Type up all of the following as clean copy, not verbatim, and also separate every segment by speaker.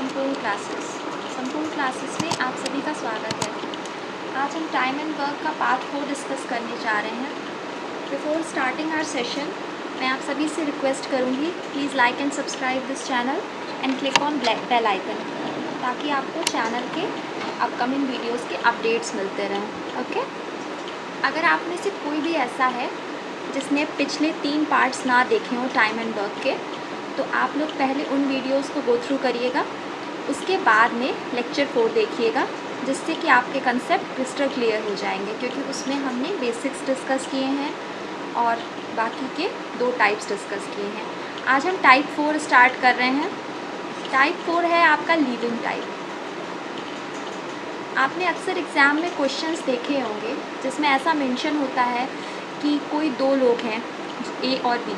Speaker 1: संपूर्ण क्लासेस में आप सभी का स्वागत है। आज हम टाइम एंड वर्क का पार्ट 4 डिस्कस करने जा रहे हैं। बिफोर स्टार्टिंग आवर सेशन, मैं आप सभी से रिक्वेस्ट करूंगी, please like and subscribe this channel and click on bell icon, ताकि आपको चैनल के अपकमिंग वीडियोज़ के अपडेट्स मिलते रहें। ओके, अगर आप में से कोई भी ऐसा है जिसने पिछले 3 पार्ट्स ना देखे हों टाइम एंड वर्क के, तो आप लोग पहले उन वीडियोस को गो थ्रू करिएगा, उसके बाद में लेक्चर 4 देखिएगा, जिससे कि आपके कंसेप्ट क्रिस्टल क्लियर हो जाएंगे, क्योंकि उसमें हमने बेसिक्स डिस्कस किए हैं और बाकी के 2 टाइप्स डिस्कस किए हैं। आज हम टाइप 4 स्टार्ट कर रहे हैं। टाइप 4 है आपका लिविंग टाइप। आपने अक्सर एग्ज़ाम में क्वेश्चंस देखे होंगे जिसमें ऐसा मेंशन होता है कि कोई 2 लोग हैं, ए और बी,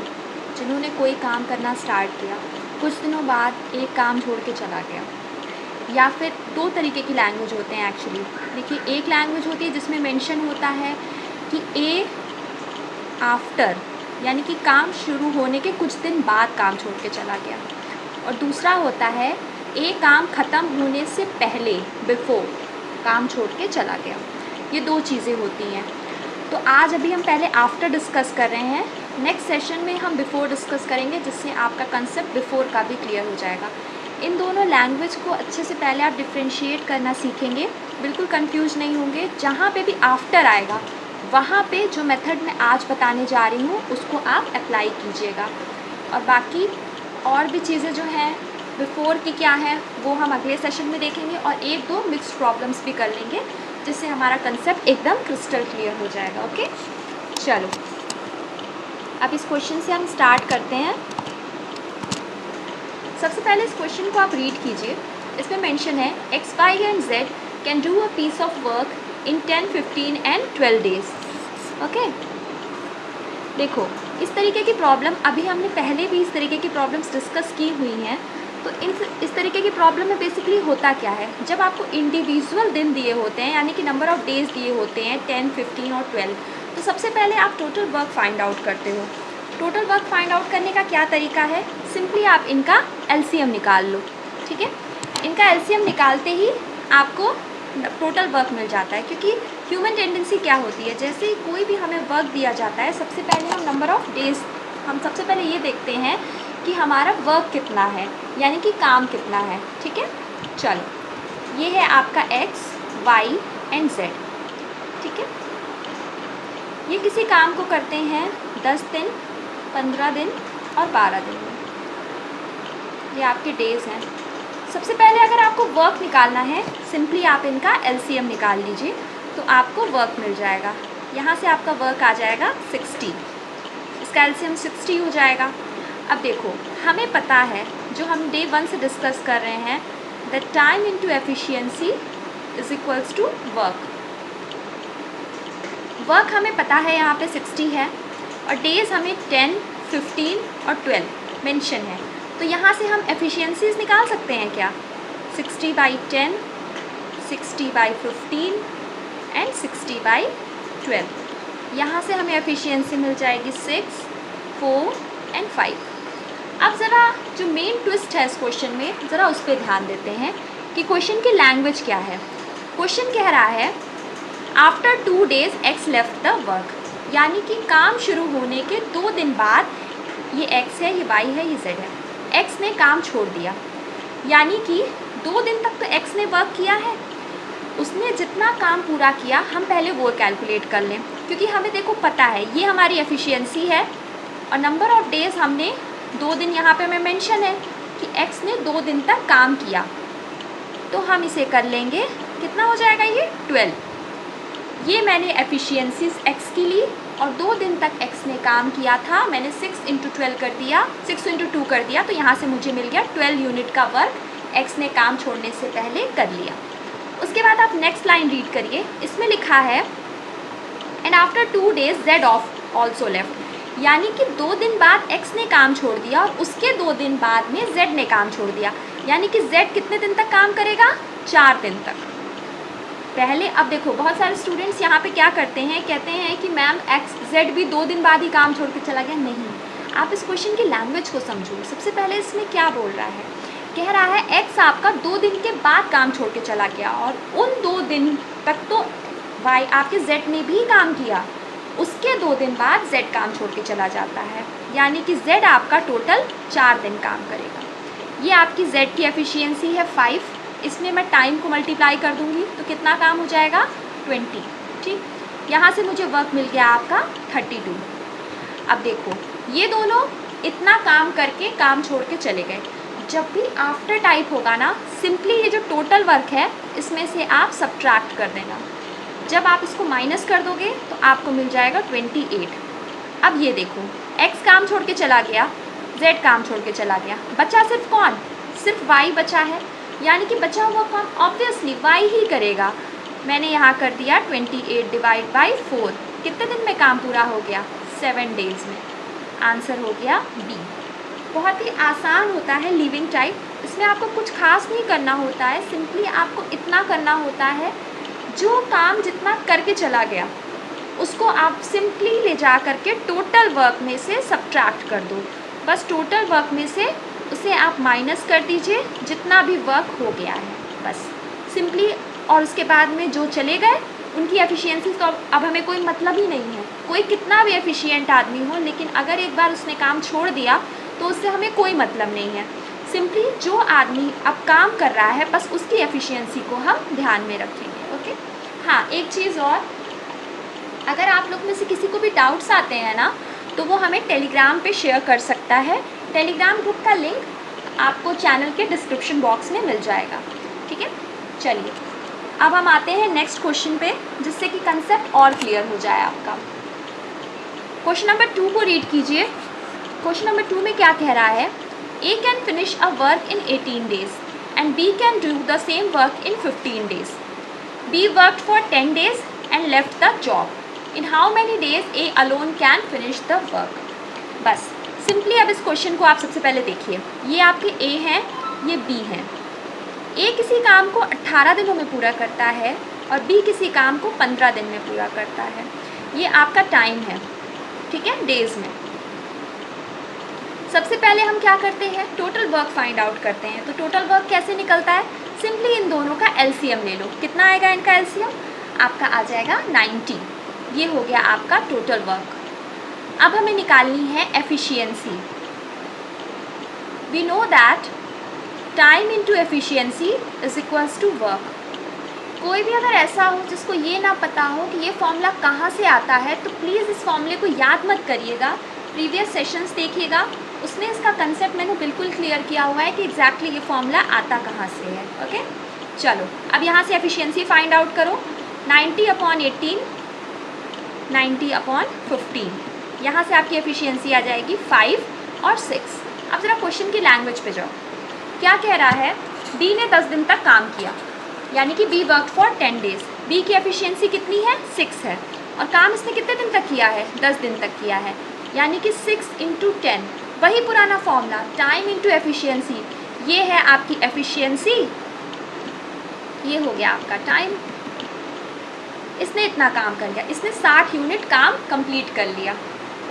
Speaker 1: जिन्होंने कोई काम करना स्टार्ट किया, कुछ दिनों बाद एक काम छोड़ के चला गया। या फिर 2 तरीके की लैंग्वेज होते हैं एक्चुअली। देखिए, एक लैंग्वेज होती है जिसमें मेंशन होता है कि ए आफ्टर, यानी कि काम शुरू होने के कुछ दिन बाद काम छोड़ के चला गया, और दूसरा होता है ए काम ख़त्म होने से पहले, बिफोर, काम छोड़ के चला गया। ये 2 चीज़ें होती हैं। तो आज अभी हम पहले आफ्टर डिस्कस कर रहे हैं। नेक्स्ट सेशन में हम बिफ़ोर डिस्कस करेंगे, जिससे आपका कंसेप्ट बिफ़ोर का भी क्लियर हो जाएगा। इन दोनों लैंग्वेज को अच्छे से पहले आप डिफ्रेंशिएट करना सीखेंगे, बिल्कुल कंफ्यूज नहीं होंगे। जहाँ पे भी आफ्टर आएगा, वहाँ पे जो मेथड मैं आज बताने जा रही हूँ उसको आप अप्लाई कीजिएगा, और बाकी और भी चीज़ें जो हैं बिफ़ोर की क्या है वो हम अगले सेशन में देखेंगे, और 1-2 मिक्स्ड प्रॉब्लम्स भी कर लेंगे, जिससे हमारा कंसेप्ट एकदम क्रिस्टल क्लियर हो जाएगा। ओके, चलो अब इस क्वेश्चन से हम स्टार्ट करते हैं। सबसे पहले इस क्वेश्चन को आप रीड कीजिए। इसमें मेंशन है X, Y and Z can do a piece of work in 10, 15 and 12 days. Okay, देखो, इस तरीके की प्रॉब्लम अभी हमने पहले भी इस तरीके की प्रॉब्लम्स डिस्कस की हुई हैं। तो इस तरीके की प्रॉब्लम में बेसिकली होता क्या है, जब आपको इंडिविजुअल दिन दिए होते हैं, यानी कि नंबर ऑफ़ डेज़ दिए होते हैं 10, 15 और 12, तो सबसे पहले आप टोटल वर्क फाइंड आउट करते हो। टोटल वर्क फाइंड आउट करने का क्या तरीका है, सिंपली आप इनका एलसीएम निकाल लो। ठीक है, इनका एलसीएम निकालते ही आपको टोटल वर्क मिल जाता है, क्योंकि ह्यूमन टेंडेंसी क्या होती है, जैसे ही कोई भी हमें वर्क दिया जाता है, सबसे पहले हम नंबर ऑफ़ डेज़, हम सबसे पहले ये देखते हैं कि हमारा वर्क कितना है, यानी कि काम कितना है। ठीक है, चलो, ये है आपका एक्स, वाई एंड जेड। ठीक है, ये किसी काम को करते हैं 10 दिन, 15 दिन और 12 दिन में। ये आपके डेज़ हैं। सबसे पहले अगर आपको वर्क निकालना है, सिंपली आप इनका एलसीएम निकाल लीजिए, तो आपको वर्क मिल जाएगा। यहाँ से आपका वर्क आ जाएगा 60, इसका एलसीएम 60 हो जाएगा। अब देखो, हमें पता है, जो हम डे 1 से डिस्कस कर रहे हैं, the time into efficiency is equals to work. Work हमें पता है यहाँ पे 60 है, और डेज हमें 10, 15 और 12 मेंशन है। तो यहाँ से हम एफिशिएंसीज निकाल सकते हैं क्या, 60/10, 60/15 एंड 60/12। यहाँ से हमें एफिशिएंसी मिल जाएगी 6, 4 एंड 5। अब ज़रा जो मेन ट्विस्ट है इस क्वेश्चन में, ज़रा उस पर ध्यान देते हैं कि क्वेश्चन की लैंग्वेज क्या है। क्वेश्चन कह रहा है after 2 days x left the work, यानी कि काम शुरू होने के 2 दिन बाद, ये एक्स है, ये वाई है, ये जेड है, एक्स ने काम छोड़ दिया। यानी कि 2 दिन तक तो एक्स ने वर्क किया है, उसने जितना काम पूरा किया, हम पहले वो कैलकुलेट कर लें, क्योंकि हमें देखो पता है ये हमारी एफिशिएंसी है, और नंबर ऑफ़ डेज़ हमने 2 दिन यहाँ पे हमें मेंशन है कि एक्स ने 2 दिन तक काम किया, तो हम इसे कर लेंगे, कितना हो जाएगा ये 12। ये मैंने एफिशिएंसीज एक्स की ली, और 2 दिन तक एक्स ने काम किया था, मैंने 6 × 12 कर दिया, 6 × 2 कर दिया, तो यहाँ से मुझे मिल गया 12 यूनिट का वर्क एक्स ने काम छोड़ने से पहले कर लिया। उसके बाद आप नेक्स्ट लाइन रीड करिए। इसमें लिखा है and after 2 days Z of also left, यानी कि 2 दिन बाद एक्स ने काम छोड़ दिया, और उसके 2 दिन बाद में जेड ने काम छोड़ दिया, यानी कि जेड कितने दिन तक काम करेगा, 4 दिन तक। पहले अब देखो, बहुत सारे स्टूडेंट्स यहाँ पे क्या करते हैं, कहते हैं कि मैम एक्स जेड भी 2 दिन बाद ही काम छोड़ के चला गया। नहीं, आप इस क्वेश्चन की लैंग्वेज को समझो। सबसे पहले इसमें क्या बोल रहा है कह रहा है x आपका 2 दिन के बाद काम छोड़ के चला गया और उन 2 दिन तक तो y आपके z ने भी काम किया, उसके 2 दिन बाद z काम छोड़ के चला जाता है, यानी कि z आपका टोटल 4 दिन काम करेगा। ये आपकी z की एफिशिएंसी है 5, इसमें मैं टाइम को मल्टीप्लाई कर दूंगी तो कितना काम हो जाएगा 20। ठीक, यहाँ से मुझे वर्क मिल गया आपका 32। अब देखो ये दोनों इतना काम करके काम छोड़ के चले गए। जब भी आफ्टर टाइप होगा ना, सिंपली ये जो टोटल वर्क है इसमें से आप सब्ट्रैक्ट कर देना। जब आप इसको माइनस कर दोगे तो आपको मिल जाएगा 28। अब ये देखो x काम छोड़ के चला गया, z काम छोड़ के चला गया, बचा सिर्फ कौन, सिर्फ y बचा है, यानी कि बचा हुआ कौन, ऑब्वियसली y ही करेगा। मैंने यहाँ कर दिया 28 डिवाइड बाई 4। कितने दिन में काम पूरा हो गया, 7 डेज़ में। आंसर हो गया बी। बहुत ही आसान होता है लिविंग टाइप, इसमें आपको कुछ खास नहीं करना होता है, सिंपली आपको इतना करना होता है जो काम जितना करके चला गया उसको आप सिंपली ले जा करके टोटल वर्क में से सब्ट्रैक्ट कर दो। बस टोटल वर्क में से उसे आप माइनस कर दीजिए जितना भी वर्क हो गया है, बस सिंपली। और उसके बाद में जो चले गए उनकी एफिशिएंसी तो अब हमें कोई मतलब ही नहीं है। कोई कितना भी एफिशिएंट आदमी हो, लेकिन अगर एक बार उसने काम छोड़ दिया तो उससे हमें कोई मतलब नहीं है। सिंपली जो आदमी अब काम कर रहा है बस उसकी एफिशिएंसी को हम ध्यान में रखेंगे। ओके, हाँ एक चीज़ और, अगर आप लोग में से किसी को भी डाउट्स आते हैं ना तो वो हमें टेलीग्राम पे शेयर कर सकता है। टेलीग्राम ग्रुप का लिंक आपको चैनल के डिस्क्रिप्शन बॉक्स में मिल जाएगा। ठीक है, चलिए अब हम आते हैं नेक्स्ट क्वेश्चन पे, जिससे कि कंसेप्ट और क्लियर हो जाए आपका। क्वेश्चन नंबर 2 को रीड कीजिए। क्वेश्चन नंबर 2 में क्या कह रहा है, A can finish a work in 18 days and B can do the same work in 15 days. B worked for 10 days and left the job. In how many days A alone can finish the work. बस simply अब इस question को आप सबसे पहले देखिए, ये आपके ए हैं, ये बी हैं। ए किसी काम को 18 दिनों में पूरा करता है और बी किसी काम को 15 दिन में पूरा करता है। ये आपका टाइम है, ठीक है, डेज़ में। सबसे पहले हम क्या करते हैं, टोटल वर्क फाइंड आउट करते हैं। तो टोटल वर्क कैसे निकलता है, सिंपली इन दोनों का एलसीएम ले लो। कितना आएगा इनका एलसीएम, आपका आ जाएगा 90। ये हो गया आपका टोटल वर्क। अब हमें निकालनी है efficiency. We know that time into efficiency is equals to work. कोई भी अगर ऐसा हो जिसको ये ना पता हो कि ये फॉर्मूला कहाँ से आता है, तो प्लीज़ इस फॉर्मूले को याद मत करिएगा, प्रीवियस सेशंस देखिएगा, उसमें इसका कंसेप्ट मैंने बिल्कुल क्लियर किया हुआ है कि एग्जैक्टली ये फॉर्मूला आता कहाँ से है। ओके, चलो अब यहाँ से एफिशिएंसी फाइंड आउट करो। 90/18, 90/15, यहाँ से आपकी एफिशिएंसी आ जाएगी 5 और 6। अब ज़रा क्वेश्चन की लैंग्वेज पे जाओ। क्या कह रहा है, बी ने 10 दिन तक काम किया, यानी कि B work for 10 days. B की एफिशिएंसी कितनी है, 6 है, और काम इसने कितने दिन तक किया है, 10 दिन तक किया है, यानी कि 6 × 10। वही पुराना फॉर्मूला, टाइम इंटू एफिशिएंसी। ये है आपकी एफिशिएंसी, ये हो गया आपका टाइम। इसने इतना काम कर लिया, इसने 60 यूनिट काम कंप्लीट कर लिया,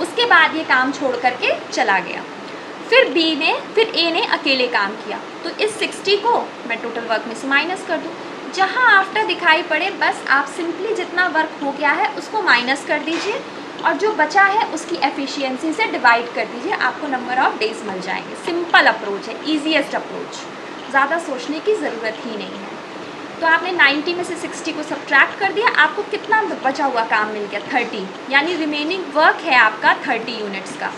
Speaker 1: उसके बाद ये काम छोड़ करके चला गया। फिर ए ने अकेले काम किया, तो इस 60 को मैं टोटल वर्क में से माइनस कर दूँ। जहाँ आफ्टर दिखाई पड़े बस आप सिंपली जितना वर्क हो गया है उसको माइनस कर दीजिए और जो बचा है उसकी एफिशिएंसी से डिवाइड कर दीजिए, आपको नंबर ऑफ डेज मिल जाएंगे। सिंपल अप्रोच है, ईजीएस्ट अप्रोच, ज़्यादा सोचने की ज़रूरत ही नहीं है। तो आपने 90 में से 60 को सब्ट्रैक्ट कर दिया, आपको कितना बचा हुआ काम मिल गया, 30, यानी रिमेनिंग वर्क है आपका 30 यूनिट्स का।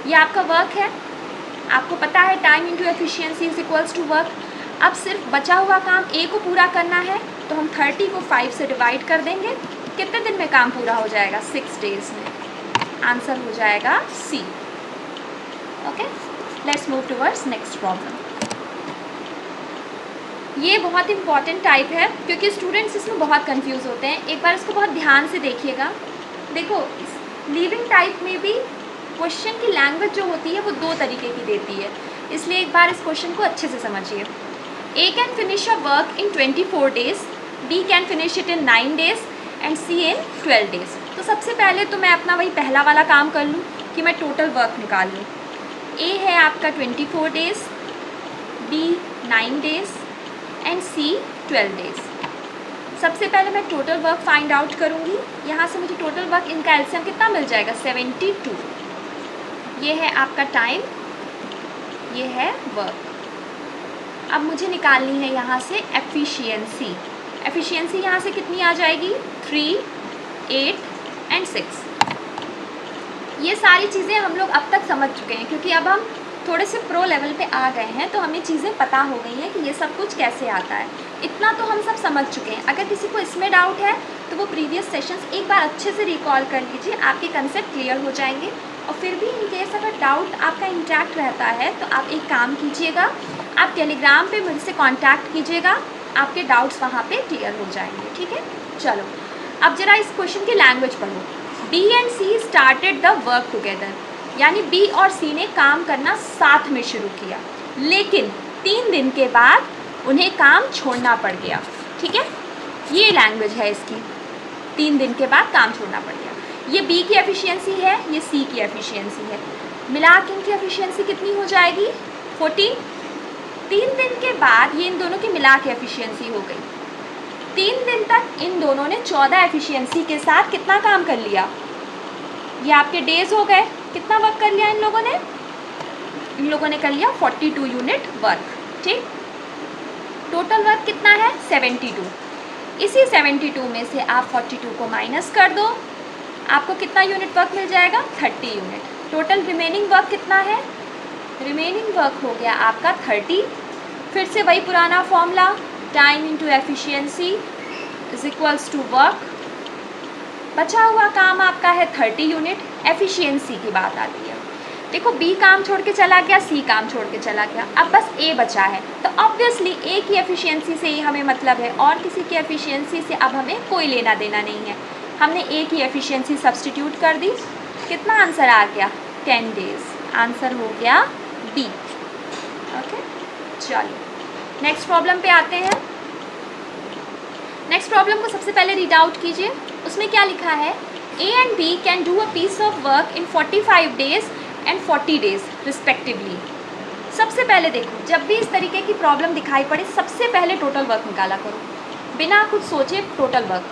Speaker 1: ये आपका वर्क है, आपको पता है time into efficiency is equals to work. अब सिर्फ बचा हुआ काम ए को पूरा करना है, तो हम 30 को 5 से डिवाइड कर देंगे। कितने दिन में काम पूरा हो जाएगा, 6 डेज़ में। आंसर हो जाएगा C. Okay, let's move towards next problem. ये बहुत इंपॉर्टेंट टाइप है क्योंकि स्टूडेंट्स इसमें बहुत कंफ्यूज होते हैं। एक बार इसको बहुत ध्यान से देखिएगा। देखो, लिविंग टाइप में भी क्वेश्चन की लैंग्वेज जो होती है वो 2 तरीके की देती है, इसलिए एक बार इस क्वेश्चन को अच्छे से समझिए। A can finish a work in 24 days, B can finish it in 9 days and C in 12 days. तो सबसे पहले तो मैं अपना वही पहला वाला काम कर लूँ कि मैं टोटल वर्क निकाल लूँ। ए है आपका 24 days, B 9 days and C 12 days। सबसे पहले मैं टोटल वर्क फाइंड आउट करूँगी। यहाँ से मुझे टोटल वर्क इनका एलसीएम कितना मिल जाएगा, 72। ये है आपका टाइम, ये है वर्क। अब मुझे निकालनी है यहाँ से एफिशिएंसी। एफिशिएंसी यहाँ से कितनी आ जाएगी, 3, 8 एंड 6। ये सारी चीज़ें हम लोग अब तक समझ चुके हैं, क्योंकि अब हम थोड़े से प्रो लेवल पे आ गए हैं, तो हमें चीज़ें पता हो गई हैं कि ये सब कुछ कैसे आता है। इतना तो हम सब समझ चुके हैं। अगर किसी को इसमें डाउट है तो वो प्रीवियस सेशंस एक बार अच्छे से रिकॉल कर लीजिए, आपके कंसेप्ट क्लियर हो जाएंगे। और फिर भी इन केस अगर डाउट आपका इंटैक्ट रहता है तो आप एक काम कीजिएगा, आप टेलीग्राम पे मुझसे कांटेक्ट कीजिएगा, आपके डाउट्स वहाँ पे क्लियर हो जाएंगे। ठीक है, चलो अब जरा इस क्वेश्चन की लैंग्वेज पढ़ो। B and C started the work together, यानी B और C ने काम करना साथ में शुरू किया, लेकिन 3 दिन के बाद उन्हें काम छोड़ना पड़ गया। ठीक है, ये लैंग्वेज है इसकी, 3 दिन के बाद काम छोड़ना पड़ गया। ये B की एफिशिएंसी है, ये C की एफिशिएंसी है। मिला के इनकी एफिशिएंसी कितनी हो जाएगी, 14। 3 दिन के बाद ये इन दोनों की मिला के एफिशिएंसी हो गई। 3 दिन तक इन दोनों ने 14 एफिशिएंसी के साथ कितना काम कर लिया, ये आपके डेज हो गए। कितना वर्क कर लिया इन लोगों ने, इन लोगों ने कर लिया 42 यूनिट वर्क। ठीक, टोटल वर्क कितना है, 72। इसी 72 में से आप 42 को माइनस कर दो, आपको कितना यूनिट वर्क मिल जाएगा, 30 यूनिट। टोटल रिमेनिंग वर्क कितना है, रिमेनिंग वर्क हो गया आपका 30। फिर से वही पुराना formula, time into efficiency is equals to work. बचा हुआ काम आपका है 30 यूनिट। एफिशिएंसी की बात आती है, देखो B काम छोड़ के चला गया, C काम छोड़ के चला गया, अब बस A बचा है, तो ऑब्वियसली A की एफिशिएंसी से ही हमें मतलब है, और किसी की एफिशिएंसी से अब हमें कोई लेना देना नहीं है। हमने A की एफिशिएंसी सब्स्टिट्यूट कर दी, कितना आंसर आ गया, 10 डेज। आंसर हो गया B। ओके, चलो नेक्स्ट प्रॉब्लम पे आते हैं। नेक्स्ट प्रॉब्लम को सबसे पहले रीड आउट कीजिए। उसमें क्या लिखा है, A and B can do a piece of work in 45 days and 40 days respectively। सबसे पहले देखो, जब भी इस तरीके की प्रॉब्लम दिखाई पड़े सबसे पहले टोटल वर्क निकाला करो, बिना कुछ सोचे टोटल वर्क।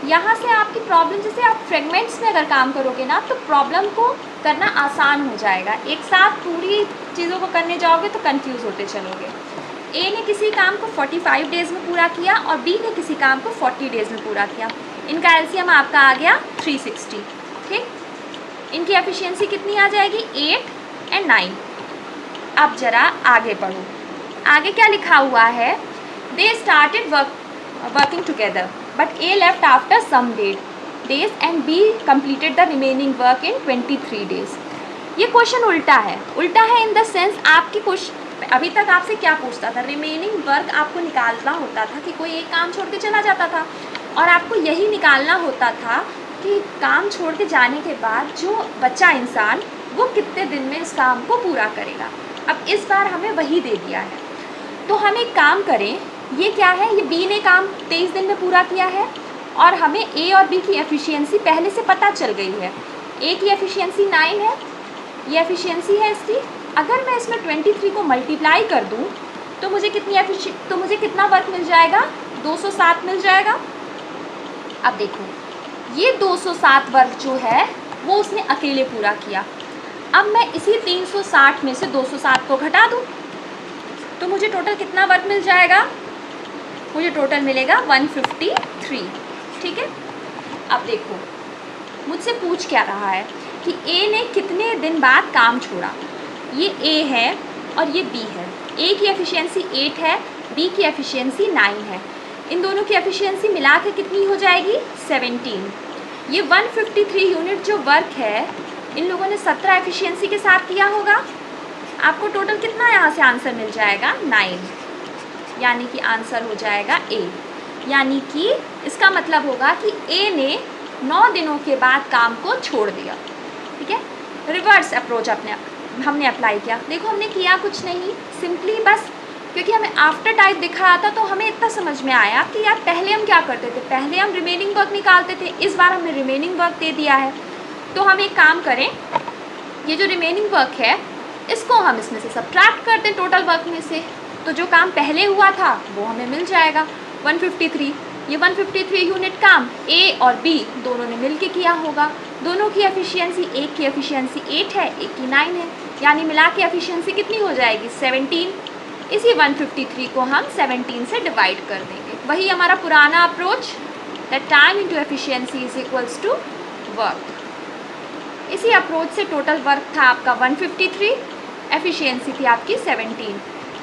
Speaker 1: यहाँ से आपकी प्रॉब्लम, जैसे आप फ्रेगमेंट्स में अगर काम करोगे ना तो प्रॉब्लम को करना आसान हो जाएगा। एक साथ पूरी चीज़ों को करने जाओगे तो कंफ्यूज होते चलोगे। A ने किसी काम को 45 डेज़ में पूरा किया और B ने किसी काम को 40 डेज़ में पूरा किया। इनका एलसीएम आपका आ गया 360। ठीक, इनकी एफिशिएंसी कितनी आ जाएगी, 8 एंड 9। अब जरा आगे पढ़ो, आगे क्या लिखा हुआ है, they started working together but A left after some days and B completed the remaining work in 23 days. ये क्वेश्चन उल्टा है। उल्टा है इन द सेंस, आपकी क्वेश्चन अभी तक आपसे क्या पूछता था, रिमेनिंग वर्क आपको निकालना होता था कि कोई एक काम छोड़ के चला जाता था, और आपको यही निकालना होता था कि काम छोड़ के जाने के बाद जो बच्चा इंसान वो कितने दिन में इस काम को पूरा करेगा। अब इस बार हमें वही दे दिया है, तो हम एक काम करें, ये क्या है, ये B ने काम 23 दिन में पूरा किया है और हमें A और B की एफिशिएंसी पहले से पता चल गई है। A की एफिशिएंसी 9 है, ये एफिशिएंसी है इसकी। अगर मैं इसमें 23 को मल्टीप्लाई कर दूं तो मुझे कितना वर्क मिल जाएगा, 207 मिल जाएगा। अब देखो, ये 207 वर्क जो है वो उसने अकेले पूरा किया। अब मैं इसी 360 में से 207 को घटा दूं तो मुझे टोटल कितना वर्क मिल जाएगा, मुझे टोटल मिलेगा 153। ठीक है, अब देखो मुझसे पूछ क्या रहा है कि A ने कितने दिन बाद काम छोड़ा। ये A है और ये B है। A की एफिशिएंसी 8 है, B की एफिशिएंसी 9 है। इन दोनों की एफिशिएंसी मिला के कितनी हो जाएगी, 17। ये 153 यूनिट जो वर्क है इन लोगों ने 17 एफिशिएंसी के साथ किया होगा। आपको टोटल कितना यहाँ से आंसर मिल जाएगा, 9, यानी कि आंसर हो जाएगा A। यानी कि इसका मतलब होगा कि A ने 9 दिनों के बाद काम को छोड़ दिया। ठीक है, रिवर्स अप्रोच हमने अप्लाई किया। देखो हमने किया कुछ नहीं, सिंपली बस क्योंकि हमें आफ्टर टाइप दिखा था तो हमें इतना समझ में आया कि यार पहले हम क्या करते थे, पहले हम रिमेनिंग वर्क निकालते थे, इस बार हमें रिमेनिंग वर्क दे दिया है। तो हम एक काम करें, ये जो रिमेनिंग वर्क है इसको हम इसमें से सब्ट्रैक्ट कर दें टोटल वर्क में से, तो जो काम पहले हुआ था वो हमें मिल जाएगा 153। ये 153 यूनिट काम ए और बी दोनों ने मिल के किया होगा। दोनों की एफिशिएंसी, एक की एफिशिएंसी 8 है, एक की 9 है, यानी मिला के एफिशिएंसी कितनी हो जाएगी 17। इसी 153 को हम 17 से डिवाइड कर देंगे। वही हमारा पुराना approach, that time into efficiency is equals to work. इसी अप्रोच से टोटल वर्क था आपका 153, एफिशिएंसी थी आपकी 17।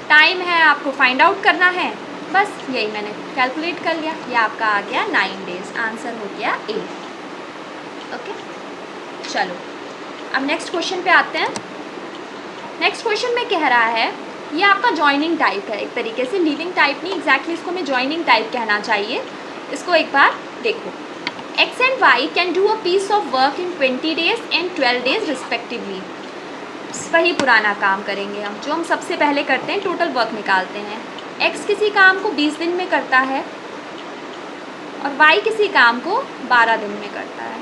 Speaker 1: टाइम है आपको फाइंड आउट करना है, बस यही मैंने कैलकुलेट कर लिया, ये आपका आ गया 9 डेज, आंसर हो गया ए। ओके, चलो अब नेक्स्ट क्वेश्चन पे आते हैं। नेक्स्ट क्वेश्चन में कह रहा है, ये आपका जॉइनिंग टाइप है, एक तरीके से लीविंग टाइप नहीं, एग्जैक्टली इसको हमें जॉइनिंग टाइप कहना चाहिए। इसको एक बार देखो, x and y can do a piece of work in 20 days and 12 days respectively. वही पुराना काम करेंगे हम, जो हम सबसे पहले करते हैं, टोटल वर्क निकालते हैं। एक्स किसी काम को 20 दिन में करता है और वाई किसी काम को 12 दिन में करता है।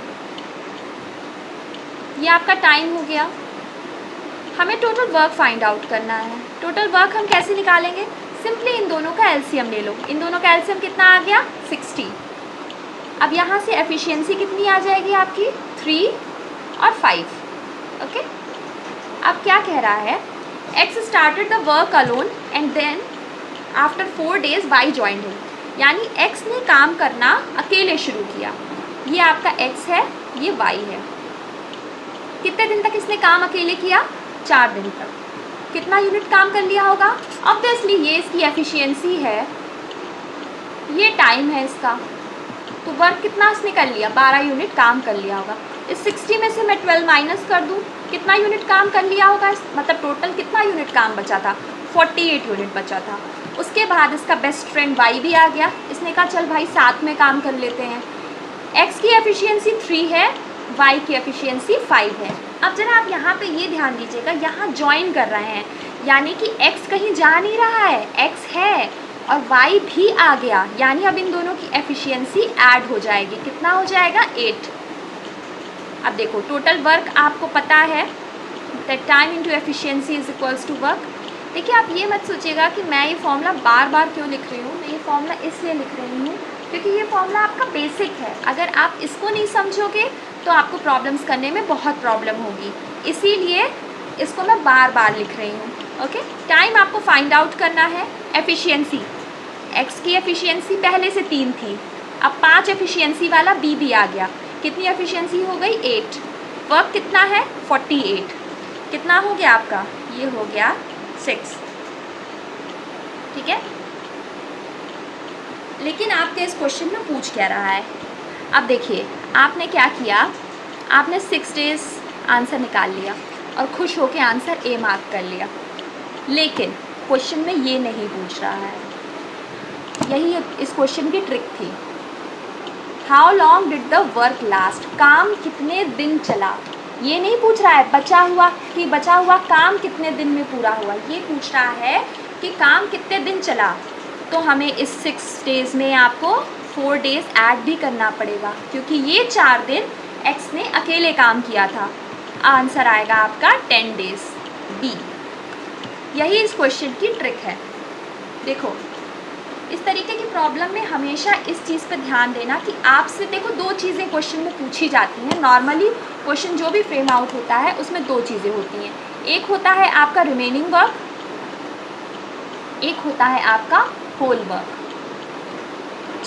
Speaker 1: ये आपका टाइम हो गया। हमें टोटल वर्क फाइंड आउट करना है। टोटल वर्क हम कैसे निकालेंगे? सिंपली इन दोनों का एलसीएम ले लो। इन दोनों का एलसीएम कितना आ गया? 60। अब यहाँ से एफिशिएंसी कितनी आ जाएगी आपकी? 3 और 5। ओके, अब क्या कह रहा है? X started the work alone and then after 4 days y joined him, यानी एक्स ने काम करना अकेले शुरू किया। ये आपका एक्स है, ये वाई है। कितने दिन तक इसने काम अकेले किया? 4 दिन तक। कितना यूनिट काम कर लिया होगा? ऑब्वियसली ये इसकी एफिशिएंसी है, ये टाइम है इसका, तो वर्क कितना इसने कर लिया? 12 यूनिट काम कर लिया होगा। इस 60 में से मैं 12 माइनस कर दूँ, कितना यूनिट काम कर लिया होगा? मतलब टोटल कितना यूनिट काम बचा था? 48 यूनिट बचा था। उसके बाद इसका बेस्ट फ्रेंड वाई भी आ गया। इसने कहा चल भाई साथ में काम कर लेते हैं। एक्स की एफिशिएंसी 3 है, वाई की एफिशिएंसी 5 है। अब जरा आप यहाँ पे ये ध्यान दीजिएगा, यहाँ ज्वाइन कर रहे हैं, यानी कि एक्स कहीं जा नहीं रहा है, एक्स है और वाई भी आ गया, यानी अब इन दोनों की एफिशिएंसी ऐड हो जाएगी। कितना हो जाएगा? 8। अब देखो टोटल वर्क आपको पता है, that time into efficiency is equals to work. देखिए आप ये मत सोचिएगा कि मैं ये फॉर्मूला बार बार क्यों लिख रही हूँ। मैं ये फॉर्मूला इसलिए लिख रही हूँ क्योंकि ये फॉर्मूला आपका बेसिक है। अगर आप इसको नहीं समझोगे तो आपको प्रॉब्लम्स करने में बहुत प्रॉब्लम होगी, इसीलिए इसको मैं बार बार लिख रही हूँ। ओके, टाइम आपको फाइंड आउट करना है। एफिशिएंसी, एक्स की एफिशिएंसी पहले से 3 थी, अब 5 एफिशिएंसी वाला बी भी आ गया। कितनी एफिशिएंसी हो गई? 8। वर्क कितना है? 48। कितना हो गया आपका? ये हो गया 6। ठीक है, लेकिन आपके इस क्वेश्चन में पूछ क्या रहा है? अब देखिए आपने क्या किया, आपने 6 डेज आंसर निकाल लिया और खुश होकर आंसर ए मार्क कर लिया, लेकिन क्वेश्चन में ये नहीं पूछ रहा है। यही इस क्वेश्चन की ट्रिक थी। How long did the work last, काम कितने दिन चला। ये नहीं पूछ रहा है बचा हुआ काम कितने दिन में पूरा हुआ, ये पूछ रहा है कि काम कितने दिन चला। तो हमें इस 6 डेज़ में आपको 4 डेज़ ऐड भी करना पड़ेगा, क्योंकि ये 4 दिन एक्स ने अकेले काम किया था। आंसर आएगा आपका 10 डेज़, बी। यही इस क्वेश्चन की ट्रिक है। देखो इस तरीके की प्रॉब्लम में हमेशा इस चीज़ पर ध्यान देना कि आपसे देखो 2 चीज़ें क्वेश्चन में पूछी जाती हैं। नॉर्मली क्वेश्चन जो भी फ्रेम आउट होता है उसमें 2 चीज़ें होती हैं। एक होता है आपका रिमेनिंग वर्क, एक होता है आपका होल वर्क।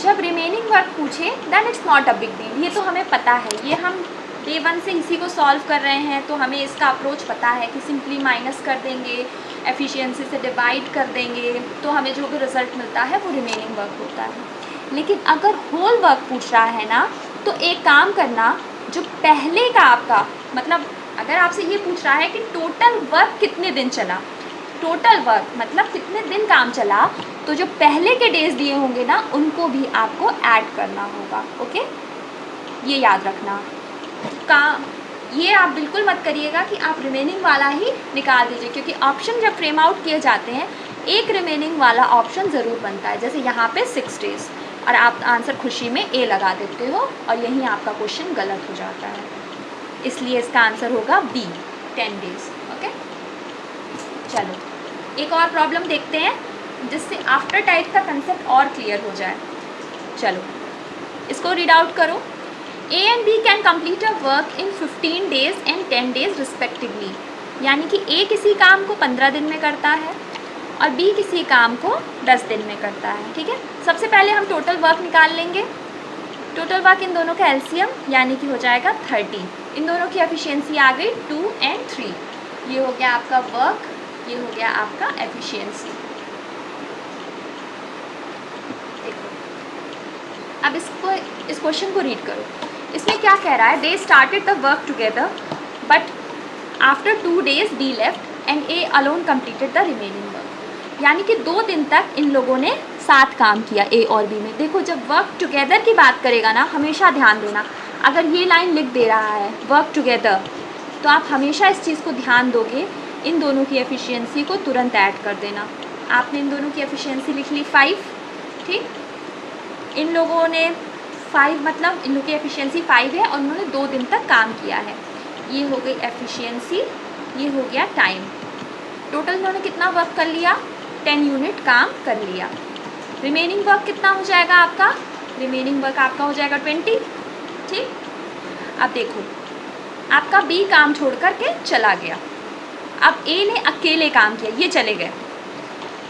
Speaker 1: जब रिमेनिंग वर्क पूछे then it's not a big deal, ये तो हमें पता है, ये हम डे 1 से इसी को सॉल्व कर रहे हैं, तो हमें इसका अप्रोच पता है कि सिंपली माइनस कर देंगे, एफिशिएंसी से डिवाइड कर देंगे, तो हमें जो भी रिज़ल्ट मिलता है वो रिमेनिंग वर्क होता है। लेकिन अगर होल वर्क पूछ रहा है ना, तो एक काम करना, जो पहले का आपका मतलब अगर आपसे ये पूछ रहा है कि टोटल वर्क कितने दिन चला, टोटल वर्क मतलब कितने दिन काम चला, तो जो पहले के डेज दिए होंगे ना उनको भी आपको ऐड करना होगा। ओके, ये याद रखना। काम ये आप बिल्कुल मत करिएगा कि आप रिमेनिंग वाला ही निकाल दीजिए, क्योंकि ऑप्शन जब फ्रेम आउट किए जाते हैं एक रिमेनिंग वाला ऑप्शन ज़रूर बनता है। जैसे यहाँ पे 6 डेज़ और आप आंसर खुशी में ए लगा देते हो और यहीं आपका क्वेश्चन गलत हो जाता है, इसलिए इसका आंसर होगा बी, 10 डेज़। ओके, चलो एक और प्रॉब्लम देखते हैं जिससे आफ्टर टाइप का कंसेप्ट और क्लियर हो जाए। चलो इसको रीड आउट करो। A and B can complete a work in 15 days and 10 days respectively, यानी कि ए किसी काम को 15 दिन में करता है और बी किसी काम को 10 दिन में करता है। ठीक है, सबसे पहले हम टोटल वर्क निकाल लेंगे। टोटल वर्क इन दोनों का एलसीएम यानी कि हो जाएगा 30। इन दोनों की एफिशिएंसी आ गई 2 और 3। ये हो गया आपका वर्क, ये हो गया आपका एफिशिएंसी। देखो अब इस क्वेश्चन को रीड करो। इसमें क्या कह रहा है, they started the work together but after 2 days be left and A alone completed the remaining work, यानी कि 2 दिन तक इन लोगों ने साथ काम किया ए और बी में। देखो जब वर्क टुगेदर की बात करेगा ना, हमेशा ध्यान देना, अगर ये लाइन लिख दे रहा है वर्क टुगेदर तो आप हमेशा इस चीज़ को ध्यान दोगे, इन दोनों की एफिशिएंसी को तुरंत ऐड कर देना। आपने इन दोनों की एफिशिएंसी लिख ली 5, ठीक, इन लोगों ने 5 मतलब इन लोगों की एफिशिएंसी 5 है और उन्होंने 2 दिन तक काम किया है। ये हो गई एफिशिएंसी, ये हो गया टाइम। टोटल इन्होंने कितना वर्क कर लिया, 10 यूनिट काम कर लिया। रिमेनिंग वर्क कितना हो जाएगा आपका, रिमेनिंग वर्क आपका हो जाएगा 20। ठीक, अब देखो आपका बी काम छोड़ कर के चला गया, अब ए ने अकेले काम किया, ये चले गए।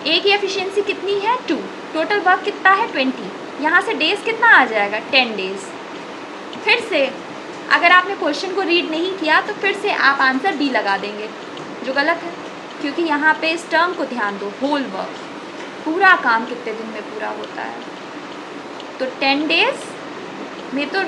Speaker 1: ए की एफिशिएंसी कितनी है 2, टोटल वर्क कितना है 20, यहाँ से डेज कितना आ जाएगा 10 days। फिर से अगर आपने क्वेश्चन को रीड नहीं किया तो फिर से आप आंसर बी लगा देंगे, जो गलत है, क्योंकि यहाँ पे इस टर्म को ध्यान दो, होल वर्क, पूरा काम कितने दिन में पूरा होता है। तो 10 days में तो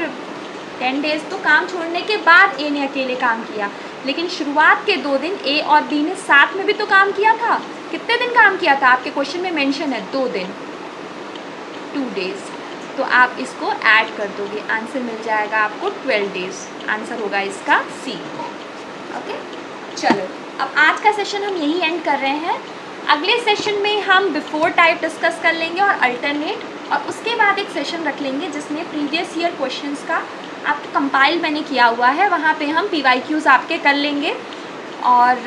Speaker 1: 10 days तो काम छोड़ने के बाद ए ने अकेले काम किया, लेकिन शुरुआत के 2 दिन ए और बी ने साथ में भी तो काम किया था। कितने दिन काम किया था, आपके क्वेश्चन में मेंशन है 2 दिन, 2 days। तो आप इसको ऐड कर दोगे, आंसर मिल जाएगा आपको 12 days। आंसर होगा इसका सी। ओके, चलो अब आज का सेशन हम यही एंड कर रहे हैं। अगले सेशन में हम बिफोर टाइप डिस्कस कर लेंगे और अल्टरनेट, और उसके बाद एक सेशन रख लेंगे जिसमें प्रीवियस ईयर क्वेश्चंस का आपको कंपाइल मैंने किया हुआ है, वहाँ पे हम PYQs आपके कर लेंगे। और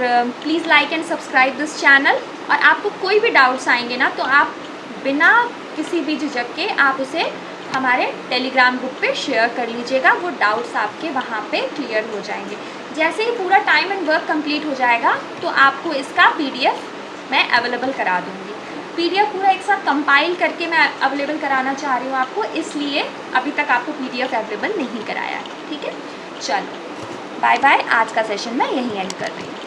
Speaker 1: please like and subscribe this channel. और आपको कोई भी डाउट्स आएंगे ना तो आप बिना किसी भी झिझक के आप उसे हमारे टेलीग्राम ग्रुप पे शेयर कर लीजिएगा, वो डाउट्स आपके वहाँ पे क्लियर हो जाएंगे। जैसे ही पूरा टाइम एंड वर्क कंप्लीट हो जाएगा तो आपको इसका PDF मैं अवेलेबल करा दूँगी। PDF पूरा एक साथ कंपाइल करके मैं अवेलेबल कराना चाह रही हूँ आपको, इसलिए अभी तक आपको PDF अवेलेबल नहीं कराया है। ठीक है, चलो बाय बाय, आज का सेशन मैं यहीं एंड कर रही हूँ।